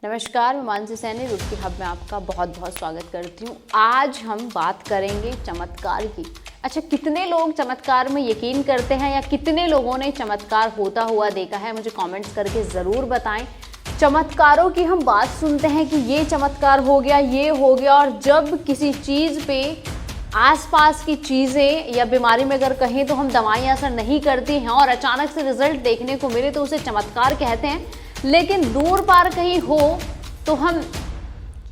नमस्कार, मैं मानसी सैनी रुड़की हब में आपका बहुत बहुत स्वागत करती हूँ। आज हम बात करेंगे चमत्कार की। अच्छा, कितने लोग चमत्कार में यकीन करते हैं या कितने लोगों ने चमत्कार होता हुआ देखा है, मुझे कमेंट्स करके ज़रूर बताएं। चमत्कारों की हम बात सुनते हैं कि ये चमत्कार हो गया, ये हो गया, और जब किसी चीज़ पे आसपास की चीज़ें या बीमारी में अगर कहें तो हम दवाइयाँ असर नहीं करती हैं और अचानक से रिजल्ट देखने को मिले तो उसे चमत्कार कहते हैं। लेकिन दूर पार कहीं हो तो हम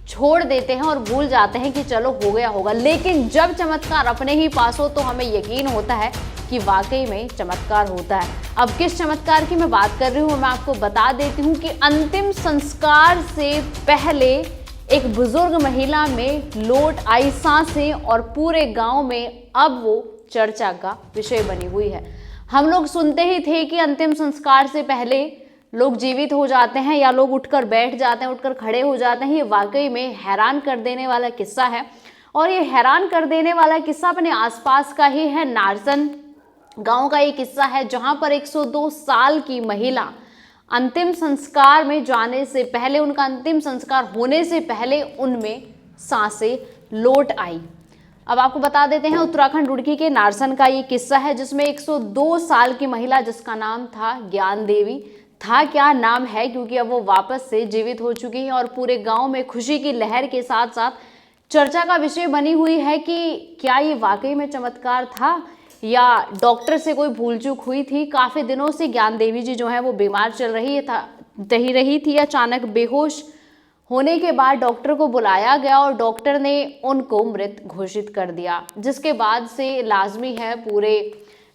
छोड़ देते हैं और भूल जाते हैं कि चलो हो गया होगा। लेकिन जब चमत्कार अपने ही पास हो तो हमें यकीन होता है कि वाकई में चमत्कार होता है। अब किस चमत्कार की मैं बात कर रही हूँ मैं आपको बता देती हूँ कि अंतिम संस्कार से पहले एक बुजुर्ग महिला में लौट आई सांसें और पूरे गांव में अब वो चर्चा का विषय बनी हुई है। हम लोग सुनते ही थे कि अंतिम संस्कार से पहले लोग जीवित हो जाते हैं या लोग उठकर बैठ जाते हैं, उठकर खड़े हो जाते हैं। ये वाकई में हैरान कर देने वाला किस्सा है और ये हैरान कर देने वाला किस्सा अपने आसपास का ही है। नारसन गांव का ये किस्सा है जहां पर 102 साल की महिला अंतिम संस्कार में जाने से पहले, उनका अंतिम संस्कार होने से पहले उनमें सांसें लौट आई। अब आपको बता देते हैं, उत्तराखंड रुड़की के नारसन का ये किस्सा है जिसमें 102 साल की महिला, जिसका नाम था ज्ञान देवी, था क्या नाम है क्योंकि अब वो वापस से जीवित हो चुकी है और पूरे गांव में खुशी की लहर के साथ साथ चर्चा का विषय बनी हुई है कि क्या ये वाकई में चमत्कार था या डॉक्टर से कोई भूल चूक हुई थी। काफ़ी दिनों से ज्ञान देवी जी जो है वो बीमार चल रही थी। अचानक बेहोश होने के बाद डॉक्टर को बुलाया गया और डॉक्टर ने उनको मृत घोषित कर दिया, जिसके बाद से लाजमी है पूरे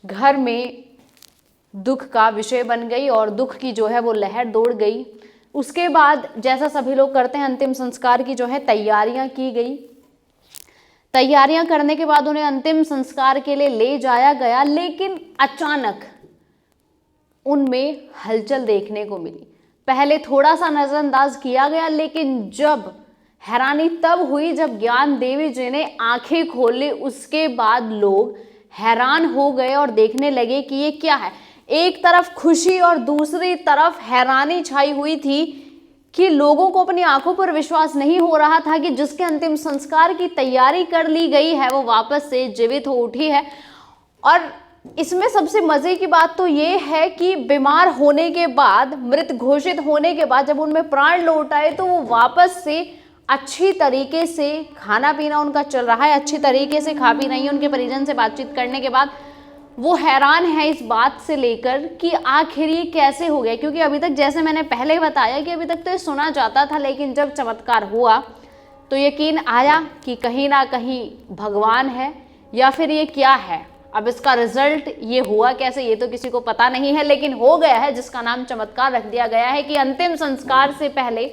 घर में दुख का विषय बन गई और दुख की जो है वो लहर दौड़ गई। उसके बाद जैसा सभी लोग करते हैं, अंतिम संस्कार की जो है तैयारियां की गई। तैयारियां करने के बाद उन्हें अंतिम संस्कार के लिए ले जाया गया, लेकिन अचानक उनमें हलचल देखने को मिली। पहले थोड़ा सा नजरअंदाज किया गया, लेकिन जब हैरानी तब हुई जब ज्ञान देवी जी ने आंखें खोली। उसके बाद लोग हैरान हो गए और देखने लगे कि ये क्या है। एक तरफ खुशी और दूसरी तरफ हैरानी छाई हुई थी कि लोगों को अपनी आंखों पर विश्वास नहीं हो रहा था कि जिसके अंतिम संस्कार की तैयारी कर ली गई है वो वापस से जीवित हो उठी है। और इसमें सबसे मजे की बात तो ये है कि बीमार होने के बाद, मृत घोषित होने के बाद जब उनमें प्राण लौट आए तो वो वापस से अच्छी तरीके से खाना पीना उनका चल रहा है, अच्छी तरीके से खा पी रही है। उनके परिजन से बातचीत करने के बाद वो हैरान है इस बात से लेकर कि आखिर ये कैसे हो गया, क्योंकि अभी तक, जैसे मैंने पहले बताया कि अभी तक तो ये सुना जाता था, लेकिन जब चमत्कार हुआ तो यकीन आया कि कहीं ना कहीं भगवान है या फिर ये क्या है। अब इसका रिजल्ट ये हुआ कैसे ये तो किसी को पता नहीं है, लेकिन हो गया है, जिसका नाम चमत्कार रख दिया गया है कि अंतिम संस्कार से पहले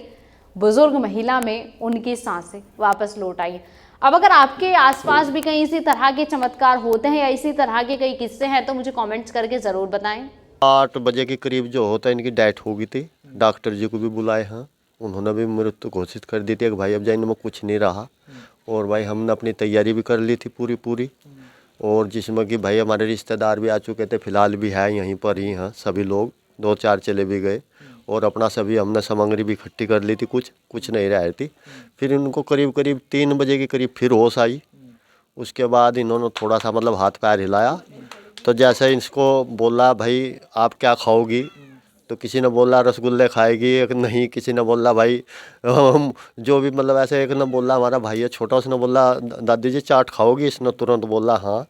बुजुर्ग महिला में उनकी सांसें वापस लौट आई। अब अगर आपके आसपास भी कहीं इसी तरह के चमत्कार होते हैं या इसी तरह के कई किस्से हैं तो मुझे कमेंट्स करके ज़रूर बताएं। 8 बजे के करीब जो होता है इनकी डेथ हो गई थी। डॉक्टर जी को भी बुलाए हैं, उन्होंने भी मृत्यु घोषित कर दी थी कि भाई अब जाए इनमें कुछ नहीं रहा। और भाई हमने अपनी तैयारी भी कर ली थी पूरी और जिसमें कि भाई हमारे रिश्तेदार भी आ चुके थे, फिलहाल भी है यहीं पर ही हैं सभी लोग, 2-4 चले भी गए और अपना सभी हमने सामग्री भी इकट्ठी कर ली थी, कुछ नहीं रह थी। फिर इनको करीब 3 बजे के करीब फिर होश आई। उसके बाद इन्होंने थोड़ा सा मतलब हाथ पैर हिलाया, तो जैसे इसको बोला भाई आप क्या खाओगी, तो किसी ने बोला रसगुल्ले खाएगी, एक नहीं किसी ने बोला भाई जो भी मतलब ऐसे, एक ने बोला हमारा भाई है छोटा, उसने बोला दादी जी चाट खाओगी, इसने तुरंत बोला हाँ।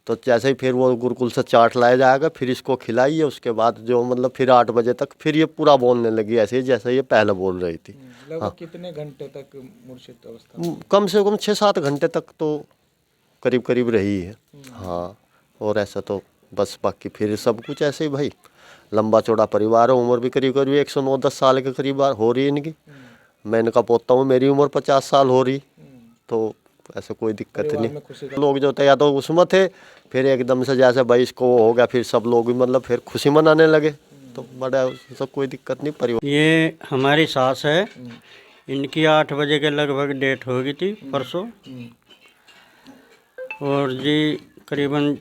तो जैसे ही फिर वो गुरुकुल से चाट लाया जाएगा, फिर इसको खिलाइए। उसके बाद जो मतलब फिर 8 बजे तक फिर ये पूरा बोलने लगी ऐसे ही जैसे ये पहले बोल रही थी। लगभग कितने घंटे तक मूर्छित अवस्था? कम से कम 6-7 घंटे तक तो करीब रही है। हाँ, और ऐसा तो बस बाकी फिर सब कुछ ऐसे ही भाई, लंबा चौड़ा परिवार है, उम्र भी करीब 109-10 साल के करीब हो रही है इनकी। मैं इनका पोता हूँ, मेरी उम्र 50 साल हो रही, तो ऐसे कोई दिक्कत नहीं। लोग जो थे या तो उसमें थे, फिर एकदम से जैसे भाई इसको हो गया, फिर सब लोग भी मतलब फिर खुशी मनाने लगे, तो बड़ा सब कोई दिक्कत नहीं। परिवार ये हमारी सास है, इनकी 8 बजे के लगभग डेट हो गई थी परसों, और जी करीबन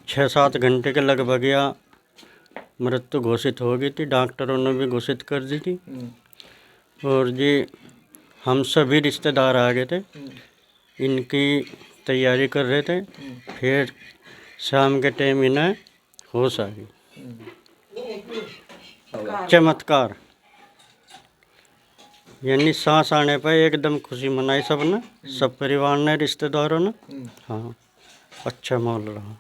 6-7 घंटे के लगभग या मृत्यु घोषित हो गई थी। डॉक्टरों ने भी घोषित कर दी थी। और जी हम सभी रिश्तेदार आ गए थे, इनकी तैयारी कर रहे थे। फिर शाम के टाइम इन्हें होश आ गई। चमत्कार यानी सांस आने पर एकदम खुशी मनाई सबने, सब परिवार ने, रिश्तेदारों ने। हाँ, अच्छा माहौल रहा।